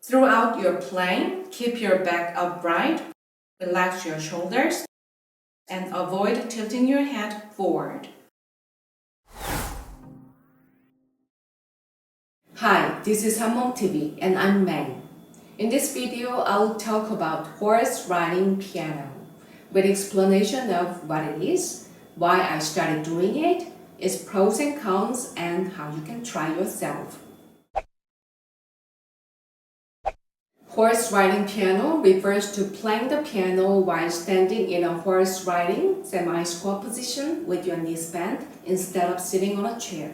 Throughout your playing, keep your back upright, relax your shoulders, and avoid tilting your head forward. Hi, this is hanmomtv and I'm Mang. In this video, I'll talk about horse riding piano with explanation of what it is, why I started doing it, its pros and cons, and how you can try yourself. Horse riding piano refers to playing the piano while standing in a horse riding semi-squat position with your knees bent instead of sitting on a chair.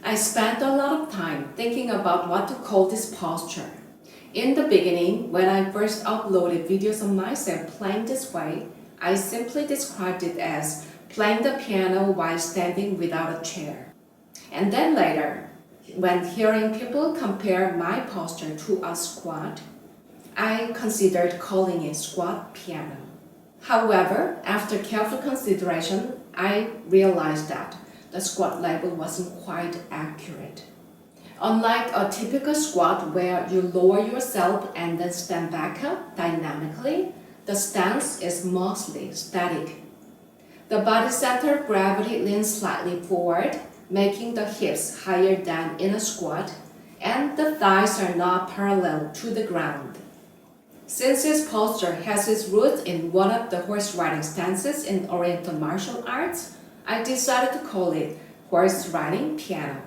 I spent a lot of time thinking about what to call this posture. In the beginning, when I first uploaded videos of myself playing this way, I simply described it as playing the piano while standing without a chair. And then later, when hearing people compare my posture to a squat, I considered calling it squat piano. However, after careful consideration, I realized that the squat label wasn't quite accurate. Unlike a typical squat where you lower yourself and then stand back up dynamically, the stance is mostly static. The body center of gravity leans slightly forward, making the hips higher than in a squat, and the thighs are not parallel to the ground. Since this posture has its roots in one of the horse riding stances in Oriental martial arts, I decided to call it horse riding piano.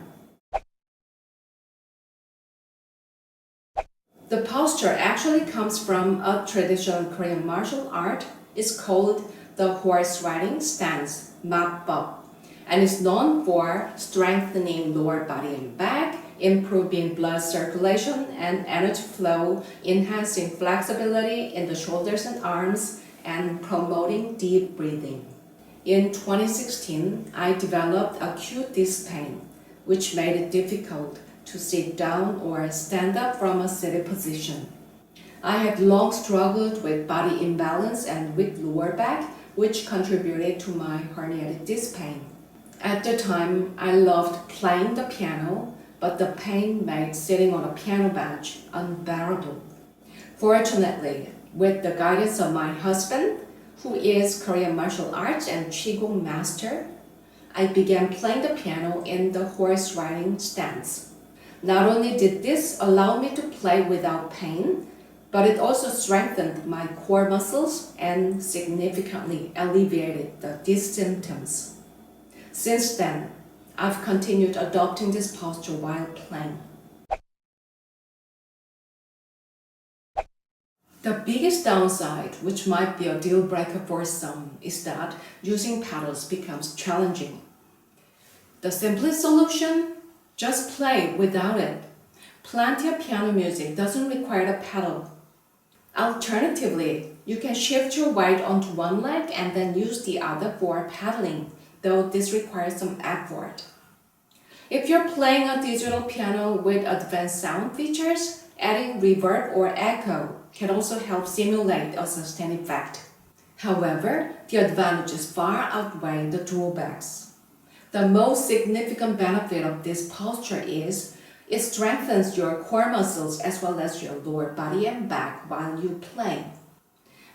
The posture actually comes from a traditional Korean martial art. It's called the horse riding stance, mapbop, and is known for strengthening lower body and back, improving blood circulation and energy flow, enhancing flexibility in the shoulders and arms, and promoting deep breathing. In 2016, I developed acute disc pain, which made it difficult to sit down or stand up from a seated position. I had long struggled with body imbalance and weak lower back, which contributed to my herniated disc pain. At the time, I loved playing the piano, but the pain made sitting on a piano bench unbearable. Fortunately, with the guidance of my husband, who is Korean martial arts and Qigong master, I began playing the piano in the horse riding stance. Not only did this allow me to play without pain, but it also strengthened my core muscles and significantly alleviated the disc symptoms. Since then, I've continued adopting this posture while playing. The biggest downside, which might be a deal breaker for some, is that using pedals becomes challenging. The simplest solution? Just play without it. Plenty of piano music doesn't require a pedal. Alternatively, you can shift your weight onto one leg and then use the other for pedaling, though this requires some effort. If you're playing a digital piano with advanced sound features, adding reverb or echo can also help simulate a sustained effect. However, the advantages far outweigh the drawbacks. The most significant benefit of this posture is it strengthens your core muscles as well as your lower body and back while you play.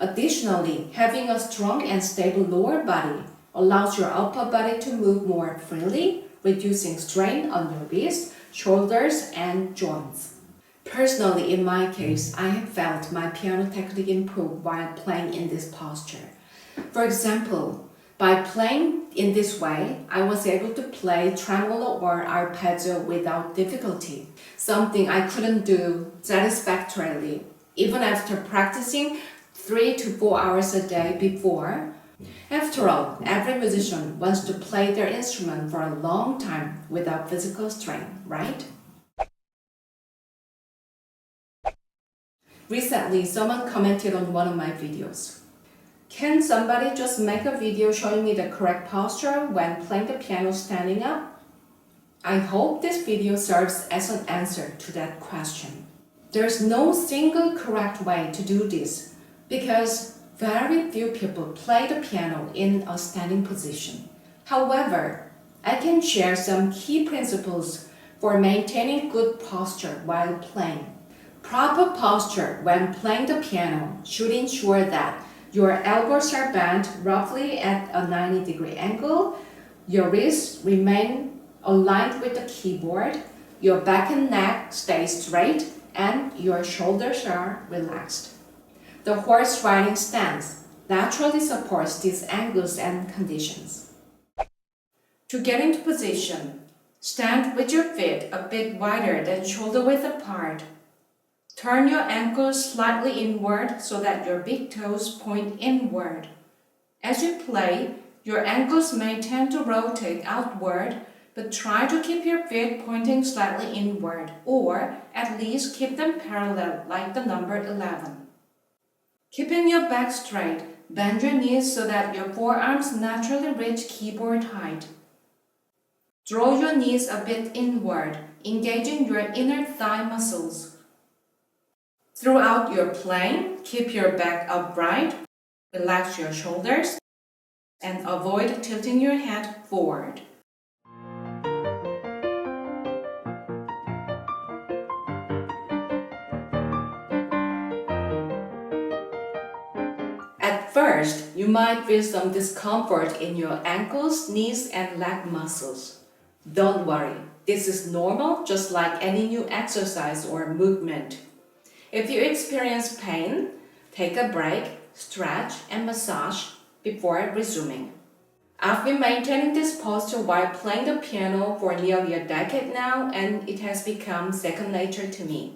Additionally, having a strong and stable lower body allows your upper body to move more freely, reducing strain on your wrists, shoulders, and joints. Personally, in my case, I have felt my piano technique improve while playing in this posture. For example, by playing in this way, I was able to play tremolo or arpeggio without difficulty, something I couldn't do satisfactorily, even after practicing 3 to 4 hours a day before. After all, every musician wants to play their instrument for a long time without physical strain, right? Recently, someone commented on one of my videos. Can somebody just make a video showing me the correct posture when playing the piano standing up? I hope this video serves as an answer to that question. There's no single correct way to do this because very few people play the piano in a standing position. However, I can share some key principles for maintaining good posture while playing. Proper posture when playing the piano should ensure that your elbows are bent roughly at a 90-degree angle, your wrists remain aligned with the keyboard, your back and neck stay straight, and your shoulders are relaxed. The horse riding stance naturally supports these angles and conditions. To get into position, stand with your feet a bit wider than shoulder width apart. Turn your ankles slightly inward so that your big toes point inward. As you play, your ankles may tend to rotate outward, but try to keep your feet pointing slightly inward, or at least keep them parallel like the number 11. Keeping your back straight, bend your knees so that your forearms naturally reach keyboard height. Draw your knees a bit inward, engaging your inner thigh muscles. Throughout your playing, keep your back upright, relax your shoulders, and avoid tilting your head forward. At first, you might feel some discomfort in your ankles, knees, and leg muscles. Don't worry, this is normal, just like any new exercise or movement. If you experience pain, take a break, stretch, and massage before resuming. I've been maintaining this posture while playing the piano for nearly a decade now, and it has become second nature to me.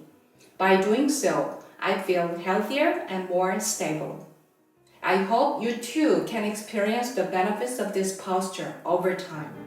By doing so, I feel healthier and more stable. I hope you too can experience the benefits of this posture over time.